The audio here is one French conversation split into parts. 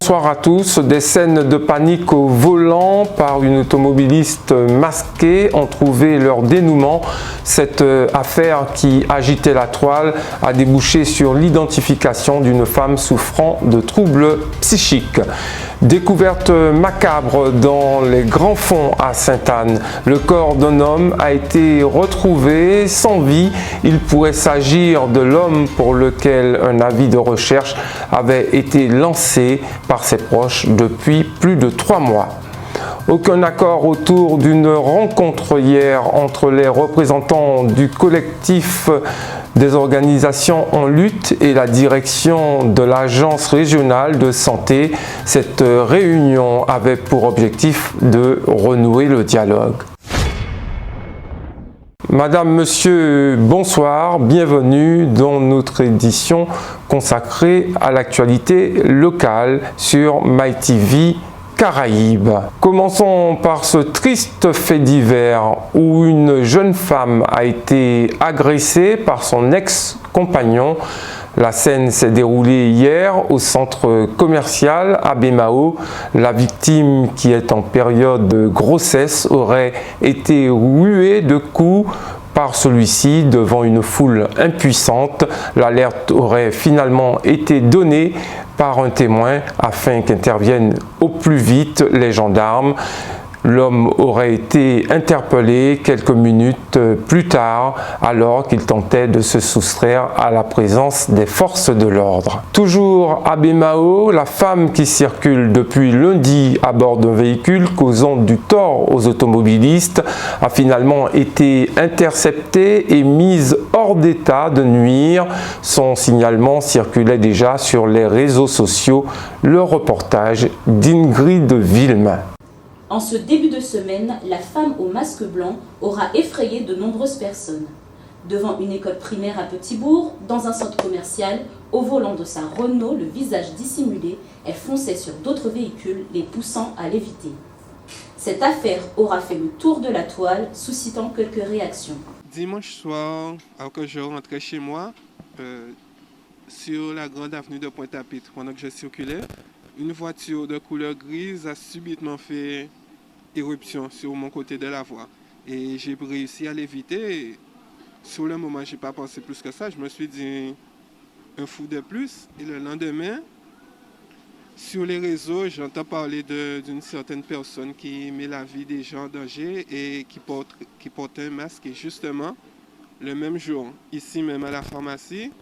Bonsoir à tous. Des scènes de panique au volant par une automobiliste masquée ont trouvé leur dénouement. Cette affaire qui agitait la toile a débouché sur l'identification d'une femme souffrant de troubles psychiques. Découverte macabre dans les grands fonds à Sainte-Anne. Le corps d'un homme a été retrouvé sans vie. Il pourrait s'agir de l'homme pour lequel un avis de recherche avait été lancé par ses proches depuis plus de 3 mois. Aucun accord autour d'une rencontre hier entre les représentants du collectif des organisations en lutte et la direction de l'Agence régionale de santé. Cette réunion avait pour objectif de renouer le dialogue. Madame, Monsieur, bonsoir, bienvenue dans notre édition consacrée à l'actualité locale sur MyTV Caraïbes. Commençons par ce triste fait divers où une jeune femme a été agressée par son ex-compagnon. La scène s'est déroulée hier au centre commercial Abemao. La victime, qui est en période de grossesse, aurait été ruée de coups par celui-ci devant une foule impuissante. L'alerte aurait finalement été donnée par un témoin afin qu'interviennent au plus vite les gendarmes. L'homme aurait été interpellé quelques minutes plus tard alors qu'il tentait de se soustraire à la présence des forces de l'ordre. Toujours à Abemao, la femme qui circule depuis lundi à bord d'un véhicule causant du tort aux automobilistes a finalement été interceptée et mise hors d'état de nuire. Son signalement circulait déjà sur les réseaux sociaux. Le reportage d'Ingrid Villemain. En ce début de semaine, la femme au masque blanc aura effrayé de nombreuses personnes. Devant une école primaire à Petit-Bourg, dans un centre commercial, au volant de sa Renault, le visage dissimulé, elle fonçait sur d'autres véhicules, les poussant à l'éviter. Cette affaire aura fait le tour de la toile, suscitant quelques réactions. Dimanche soir, alors que je rentrais chez moi, sur la grande avenue de Pointe-à-Pitre, pendant que je circulais, une voiture de couleur grise a subitement fait éruption sur mon côté de la voie. Et j'ai réussi à l'éviter. Sur le moment, je n'ai pas pensé plus que ça. Je me suis dit un fou de plus. Et le lendemain, sur les réseaux, j'entends parler d'une certaine personne qui met la vie des gens en danger et qui porte un masque. Et justement, le même jour, ici même à la pharmacie,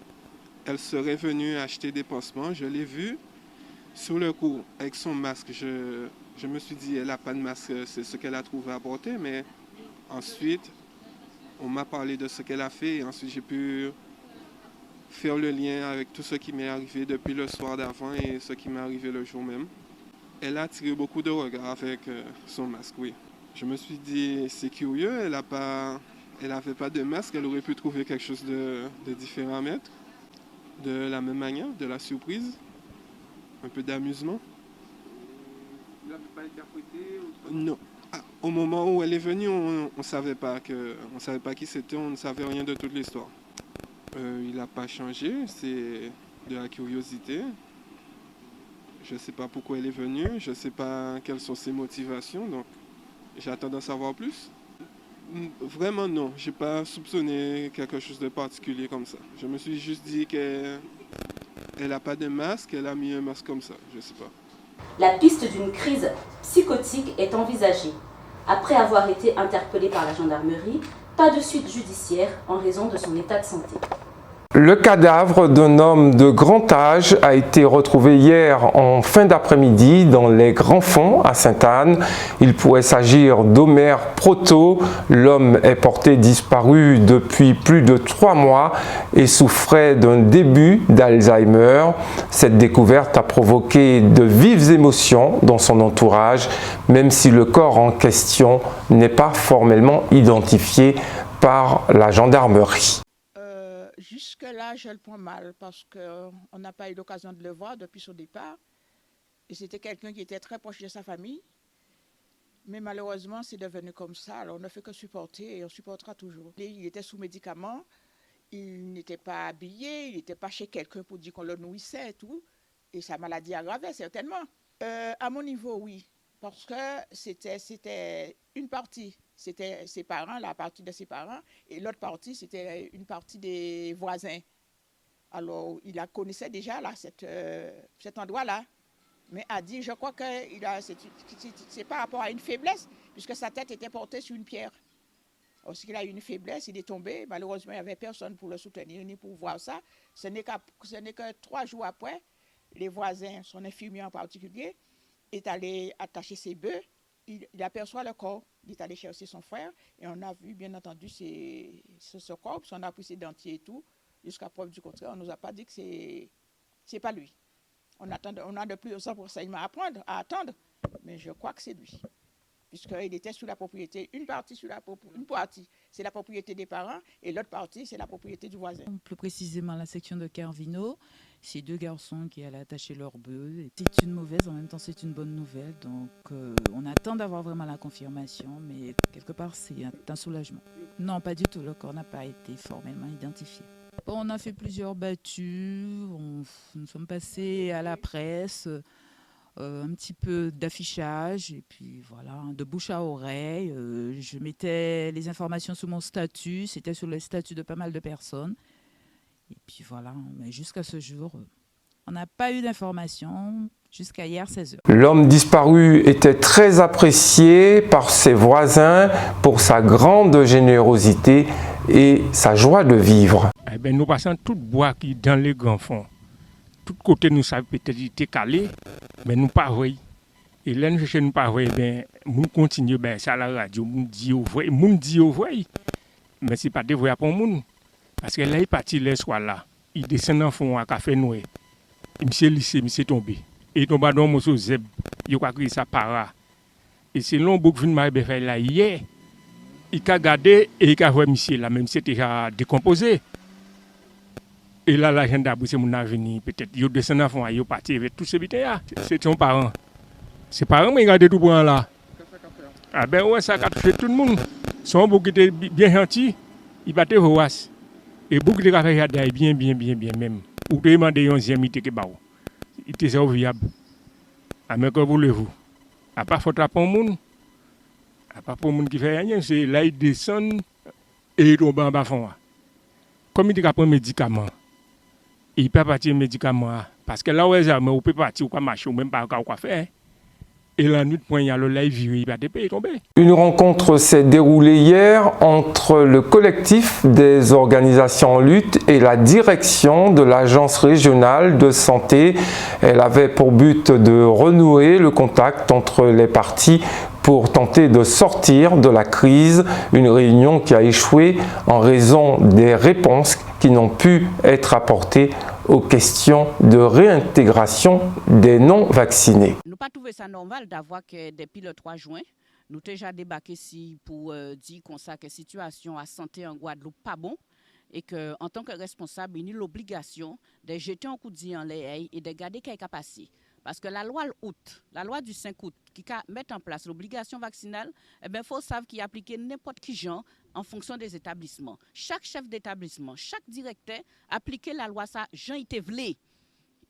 elle serait venue acheter des pansements. Je l'ai vue. Sur le coup, avec son masque, je me suis dit, elle n'a pas de masque, c'est ce qu'elle a trouvé à porter. Mais ensuite, on m'a parlé de ce qu'elle a fait. Et ensuite, j'ai pu faire le lien avec tout ce qui m'est arrivé depuis le soir d'avant et ce qui m'est arrivé le jour même. Elle a attiré beaucoup de regards avec son masque, oui. Je me suis dit, c'est curieux, elle n'avait pas de masque, elle aurait pu trouver quelque chose de différent à mettre. De la même manière, de la surprise. Un peu d'amusement. Vous ne l'avez pas interprété Non. Au moment où elle est venue, on ne savait pas qui c'était, on ne savait rien de toute l'histoire. Il n'a pas changé, c'est de la curiosité. Je ne sais pas pourquoi elle est venue, je ne sais pas quelles sont ses motivations, donc j'attends d'en savoir plus. Vraiment non, je n'ai pas soupçonné quelque chose de particulier comme ça. Je me suis juste dit qu'elle n'a pas de masque, elle a mis un masque comme ça, je ne sais pas. La piste d'une crise psychotique est envisagée. Après avoir été interpellée par la gendarmerie, pas de suite judiciaire en raison de son état de santé. Le cadavre d'un homme de grand âge a été retrouvé hier en fin d'après-midi dans les grands fonds à Sainte-Anne. Il pourrait s'agir d'Omer Proto. L'homme est porté disparu depuis plus de 3 mois et souffrait d'un début d'Alzheimer. Cette découverte a provoqué de vives émotions dans son entourage, même si le corps en question n'est pas formellement identifié par la gendarmerie. Jusque-là, je le prends mal parce qu'on n'a pas eu l'occasion de le voir depuis son départ. Et c'était quelqu'un qui était très proche de sa famille. Mais malheureusement, c'est devenu comme ça. Alors, on ne fait que supporter et on supportera toujours. Il était sous médicaments, il n'était pas habillé, il n'était pas chez quelqu'un pour dire qu'on le nourrissait et tout. et sa maladie aggravée, certainement. À mon niveau, oui, parce que c'était une partie, c'était ses parents, la partie de ses parents, et l'autre partie, c'était une partie des voisins. Alors, il la connaissait déjà, là, cet endroit-là. Mais a dit, je crois que c'est par rapport à une faiblesse, puisque sa tête était portée sur une pierre. Lorsqu'il a eu une faiblesse, il est tombé. Malheureusement, il n'y avait personne pour le soutenir ni pour voir ça. Ce n'est que 3 jours après, les voisins, son infirmier en particulier, est allé attacher ses bœufs. Il aperçoit le corps. Il est allé chercher son frère. Et on a vu, bien entendu, ce corps. Puis on a pris ses dentiers et tout. Jusqu'à preuve du contraire, on ne nous a pas dit que c'est pas lui. On a de plus renseignements à attendre. Mais je crois que c'est lui. Puisqu'il était sous la propriété, une partie, c'est la propriété des parents, et l'autre partie, c'est la propriété du voisin. Plus précisément, la section de Carvino, c'est 2 garçons qui allaient attacher leurs bœufs. C'est une mauvaise, en même temps c'est une bonne nouvelle. Donc on attend d'avoir vraiment la confirmation, mais quelque part c'est un soulagement. Non, pas du tout, le corps n'a pas été formellement identifié. Bon, on a fait plusieurs battues, nous sommes passés à la presse, un petit peu d'affichage, et puis voilà, de bouche à oreille. Je mettais les informations sur mon statut, c'était sur le statut de pas mal de personnes. Et puis voilà, mais jusqu'à ce jour, on n'a pas eu d'informations jusqu'à hier 16h. L'homme disparu était très apprécié par ses voisins pour sa grande générosité et sa joie de vivre. Eh ben, nous passons tout bois qui dans les grands fonds. Tout côté nous savons peut-être était calé, mais nous pas vrai. Et là nous cherchons nous pas vrai, ben nous continuons ben ça à la radio, nous dit au vrai, mais c'est pas des vrai pour moun. Parce que là il parti le soir là, il descend dans fond à café noé. Monsieur lycée, monsieur tombé. Et tomba dans monsieur Zeb, il a créé ça para. Et c'est long bouc vinn m'a fait là hier. Il a gardé et il a vu monsieur là même c'était déjà décomposé. Et là, l'agenda, c'est mon avenir. Peut-être, il descend dans fond, il parti avec tout ce bitin. C'est son parent. Ses parents, mais regardez tout pour là. Ah ben ouais, ça a touché tout le monde. Son bouc était bien gentil, il battait Roas. Et bouc de café a bien même. Ou de demander un deuxième ité que bao. Il était serviable. Ah mais que voulez-vous? À part faute à pour monde. À part pour monde qui fait rien, c'est là il descend et il tombe en bas fond. Comme il prend médicaments. Il peut partir médicaments parce que là où on peut partir ou quoi marcher ou même pas quoi faire. Et la nuit point il y a le live il va tomber. Une rencontre s'est déroulée hier entre le collectif des organisations en lutte et la direction de l'agence régionale de santé. Elle avait pour but de renouer le contact entre les parties pour tenter de sortir de la crise, une réunion qui a échoué en raison des réponses qui n'ont pu être apportées aux questions de réintégration des non-vaccinés. Nous pas trouvé ça normal d'avoir que depuis le 3 juin, nous déjà débarqué ici pour dire comme ça que la situation à santé en Guadeloupe pas bon et que en tant que responsable, il a l'obligation de jeter un coup de en l'air et de garder quelqu'un passé. Parce que la loi la loi du 5 août, qui met en place l'obligation vaccinale, eh bien, il faut savoir qu'il applique n'importe qui genre en fonction des établissements. Chaque chef d'établissement, chaque directeur appliquait la loi ça, Jean était vlé.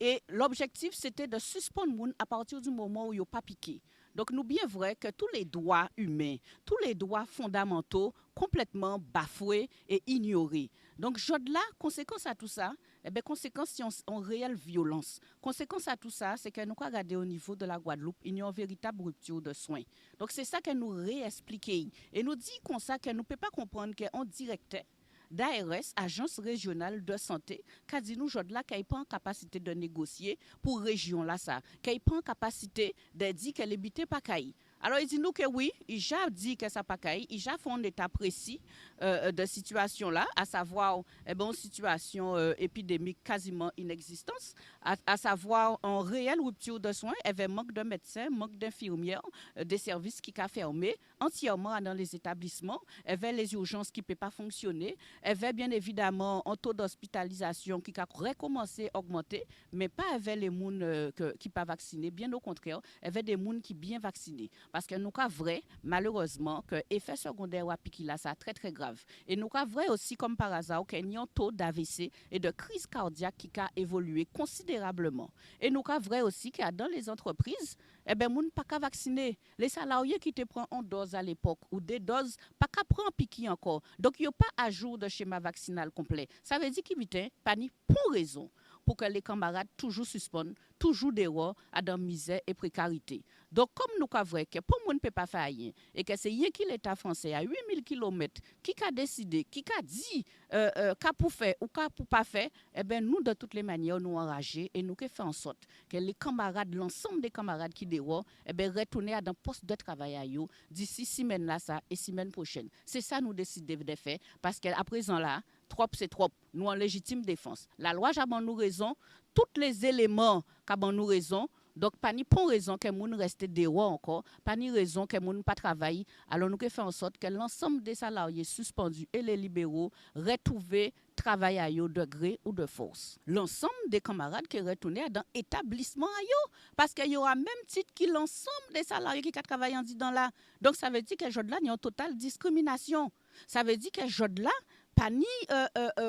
Et l'objectif, c'était de suspendre moun à partir du moment où il n'y a pas piqué. Donc, nous bien vrai que tous les droits humains, tous les droits fondamentaux complètement bafoués et ignorés. Donc, là, conséquence à tout ça, eh bien, conséquence, c'est en réelle violence. Conséquence à tout ça, c'est que nous avons regardé au niveau de la Guadeloupe, il y a une véritable rupture de soins. Donc, c'est ça que nous réexpliquons. Et nous dit comme ça que nous ne pouvons pas comprendre qu'un directeur d'ARS, Agence régionale de santé, qui a dit nous aujourd'hui là qu'il pas en capacité de négocier pour région là ça, qu'il pas en capacité de dire qu'elle habite pas caille. Alors il dit nous que oui, il a dit que ça pas caille, il a fait un état précis de situation là, à savoir une situation épidémique quasiment inexistante, à savoir en réelle rupture de soins, avec manque de médecins, manque d'infirmières, des services qui a fermé entièrement dans les établissements, avec les urgences qui ne peuvent pas fonctionner, avait bien évidemment un taux d'hospitalisation qui a recommencé à augmenter, mais pas avec les gens qui ne sont pas vaccinés, bien au contraire, avec des gens qui sont bien vaccinés. Parce que nous avons vrai, malheureusement, que l'effet secondaire ou piqué là, ça très très grave. Et nous avons vrai aussi, comme par hasard, qu'il y a un taux d'AVC et de crise cardiaque qui a évolué considérablement. Et nous avons vrai aussi qu'il y a dans les entreprises, eh bien, nous ne pas qu'à vacciner. Les salariés qui te prennent en dose à l'époque ou des doses, pas qu'à prendre piqué encore. Donc, il n'y a pas à jour de schéma vaccinal complet. Ça veut dire qu'il n'y a pas ni pour raison pour que les camarades toujours suspendent, toujours dehors à dans misère et précarité. Donc, comme nous avons vrai que pour nous ne peut pas faire rien, et que c'est rien qui l'État français à 8000 km qui a décidé, qui a dit qu'a pour faire ou qu'a pour pas faire, eh bien, nous, de toutes les manières, nous enrager et nous faisons en sorte que les camarades, l'ensemble des camarades qui dehors, eh bien, retourner à un poste de travail à eux d'ici semaine là, ça, et semaine prochaine. C'est ça nous décidons de faire, parce qu'à présent là, trop c'est trop. Nous en légitime défense. La loi a nous raison, tous les éléments qui ont nous raison. Donc, pas ni pour raison que nous restent dehors encore, pas ni raison que nous ne pas travailler. Alors, nous faisons en sorte que l'ensemble des salariés suspendus et les libéraux retrouvent travail à eux de gré ou de force. L'ensemble des camarades qui retournent dans l'établissement à eux, parce qu'il y aura même titre que l'ensemble des salariés qui travaillent en disant là. Donc, ça veut dire que là, il y a une totale discrimination. Ça veut dire que là, pas ni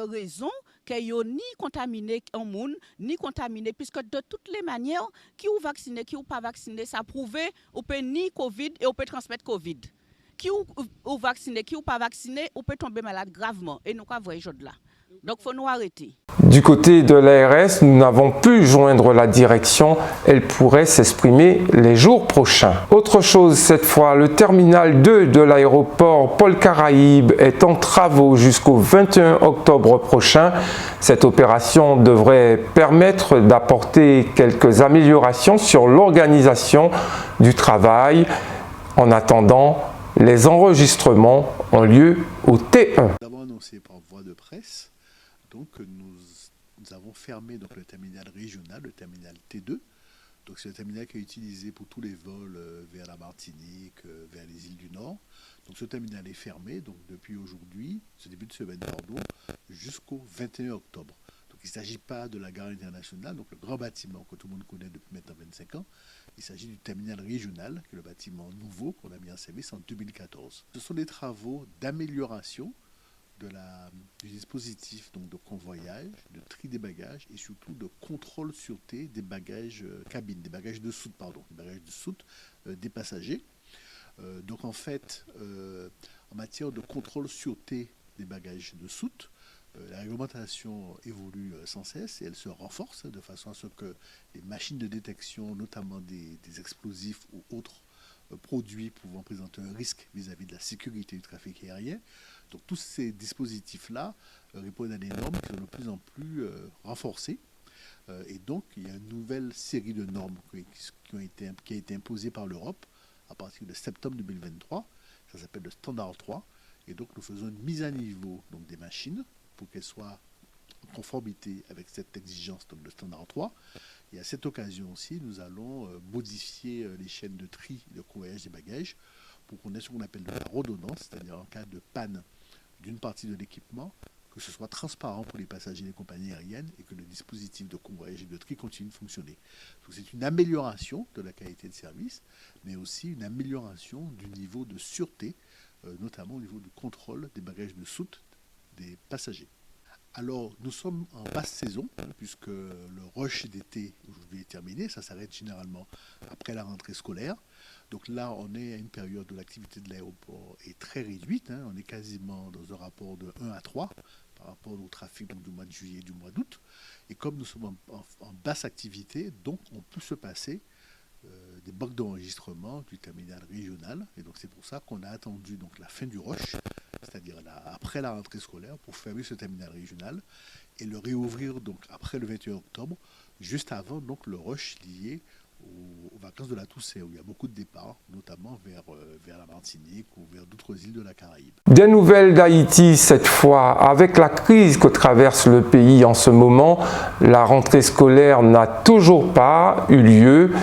raison qu'il y a ni contaminé en monde, ni contaminé, puisque de toutes les manières, qui ou vacciné, qui ou pas vacciné, ça prouve ou peut ni Covid et on peut transmettre Covid. Qui ou vacciné, qui ou pas vacciné, on peut tomber malade gravement. Et nous, voyons aujourd'hui là. Donc, il faut nous arrêter. Du côté de l'ARS, nous n'avons pu joindre la direction. Elle pourrait s'exprimer les jours prochains. Autre chose cette fois, le terminal 2 de l'aéroport Paul Caraïbe est en travaux jusqu'au 21 octobre prochain. Cette opération devrait permettre d'apporter quelques améliorations sur l'organisation du travail. En attendant, les enregistrements ont lieu au T1. Nous avons annoncé par voie de presse donc, nous avons fermé donc, le terminal régional, le terminal T2. Donc, c'est le terminal qui est utilisé pour tous les vols vers la Martinique, vers les îles du Nord. Donc, ce terminal est fermé donc, depuis aujourd'hui, ce début de semaine, pardon, jusqu'au 21 octobre. Donc, il ne s'agit pas de la gare internationale, donc le grand bâtiment que tout le monde connaît depuis maintenant 25 ans. Il s'agit du terminal régional, qui est le bâtiment nouveau qu'on a mis en service en 2014. Ce sont des travaux d'amélioration du dispositif donc, de convoyage, de tri des bagages et surtout de contrôle sûreté des bagages cabines, des bagages de soute, des passagers. Donc en fait, en matière de contrôle sûreté des bagages de soute, la réglementation évolue sans cesse et elle se renforce de façon à ce que les machines de détection, notamment des explosifs ou autres produits pouvant présenter un risque vis-à-vis de la sécurité du trafic aérien. Donc tous ces dispositifs-là répondent à des normes qui sont de plus en plus renforcées. Et donc il y a une nouvelle série de normes qui a été imposée par l'Europe à partir de septembre 2023. Ça s'appelle le Standard 3. Et donc nous faisons une mise à niveau donc, des machines pour qu'elles soient en conformité avec cette exigence donc, de Standard 3. Et à cette occasion aussi, nous allons modifier les chaînes de tri et de convoyage des bagages pour qu'on ait ce qu'on appelle de la redondance, c'est-à-dire en cas de panne d'une partie de l'équipement, que ce soit transparent pour les passagers des compagnies aériennes et que le dispositif de convoyage et de tri continue de fonctionner. Donc c'est une amélioration de la qualité de service, mais aussi une amélioration du niveau de sûreté, notamment au niveau du contrôle des bagages de soute des passagers. Alors, nous sommes en basse saison, puisque le rush d'été aujourd'hui est terminé. Ça s'arrête généralement après la rentrée scolaire. Donc là, on est à une période où l'activité de l'aéroport est très réduite. On est quasiment dans un rapport de 1 à 3 par rapport au trafic donc, du mois de juillet et du mois d'août. Et comme nous sommes en basse activité, donc on peut se passer des banques d'enregistrement du terminal régional. Et donc c'est pour ça qu'on a attendu donc, la fin du rush, c'est-à-dire après la rentrée scolaire, pour fermer ce terminal régional et le réouvrir donc après le 21 octobre, juste avant donc, le rush lié aux vacances de la Toussaint, où il y a beaucoup de départs, notamment vers la Martinique ou vers d'autres îles de la Caraïbe. Des nouvelles d'Haïti cette fois. Avec la crise que traverse le pays en ce moment, la rentrée scolaire n'a toujours pas eu lieu.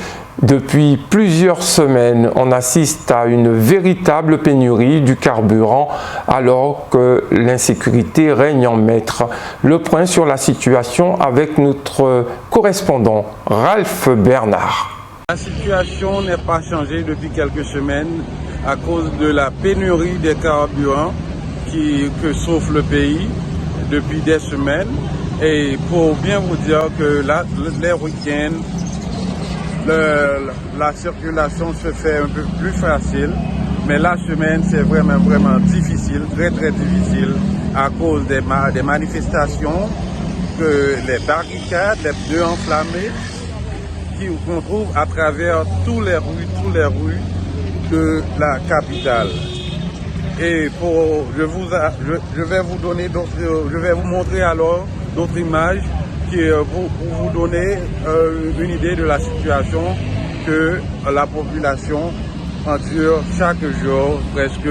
Depuis plusieurs semaines, on assiste à une véritable pénurie du carburant alors que l'insécurité règne en maître. Le point sur la situation avec notre correspondant Ralph Bernard. La situation n'est pas changée depuis quelques semaines à cause de la pénurie des carburants que souffre le pays depuis des semaines. Et pour bien vous dire que les week-ends, la circulation se fait un peu plus facile. Mais la semaine, c'est vraiment difficile, très difficile à cause des manifestations, les barricades, les pneus enflammés qu'on trouve à travers toutes les rues de la capitale. Et je vais vous montrer alors d'autres images pour vous donner une idée de la situation que la population endure chaque jour, presque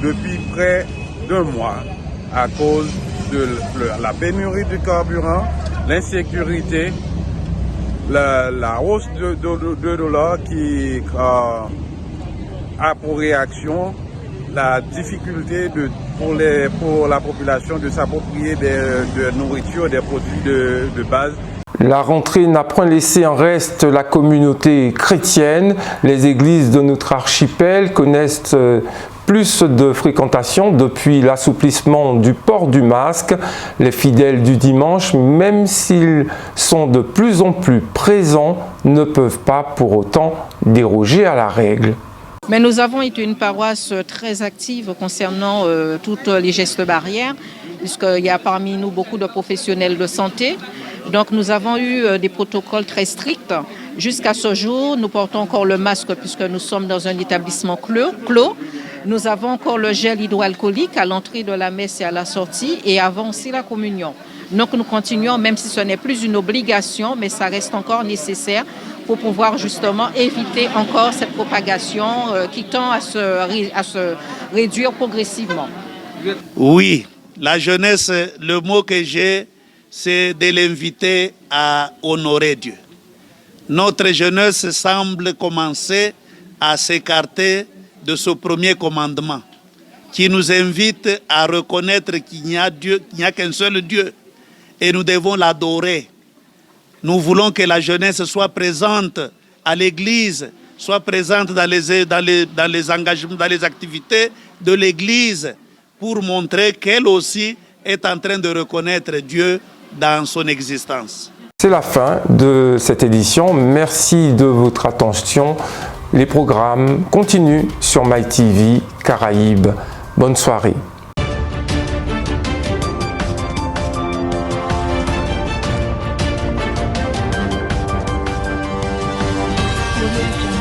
depuis près d'un mois, à cause de la pénurie de carburant, l'insécurité, la hausse de dollars qui a pour réaction la difficulté pour la population de s'approprier de nourriture, des produits de base. La rentrée n'a point laissé en reste la communauté chrétienne. Les églises de notre archipel connaissent plus de fréquentation depuis l'assouplissement du port du masque. Les fidèles du dimanche, même s'ils sont de plus en plus présents, ne peuvent pas pour autant déroger à la règle. Mais nous avons été une paroisse très active concernant tous les gestes barrières, puisqu'il y a parmi nous beaucoup de professionnels de santé. Donc nous avons eu des protocoles très stricts. Jusqu'à ce jour, nous portons encore le masque puisque nous sommes dans un établissement clos. Nous avons encore le gel hydroalcoolique à l'entrée de la messe et à la sortie, et avant aussi la communion. Donc nous continuons, même si ce n'est plus une obligation, mais ça reste encore nécessaire pour pouvoir justement éviter encore cette propagation qui tend à se réduire progressivement. Oui, la jeunesse, le mot que j'ai, c'est de l'inviter à honorer Dieu. Notre jeunesse semble commencer à s'écarter de ce premier commandement qui nous invite à reconnaître qu'il n'y a qu'un seul Dieu et nous devons l'adorer. Nous voulons que la jeunesse soit présente à l'église, soit présente dans les engagements, dans les activités de l'église pour montrer qu'elle aussi est en train de reconnaître Dieu dans son existence. C'est la fin de cette édition. Merci de votre attention. Les programmes continuent sur MyTV Caraïbes. Bonne soirée. Audio Jungle.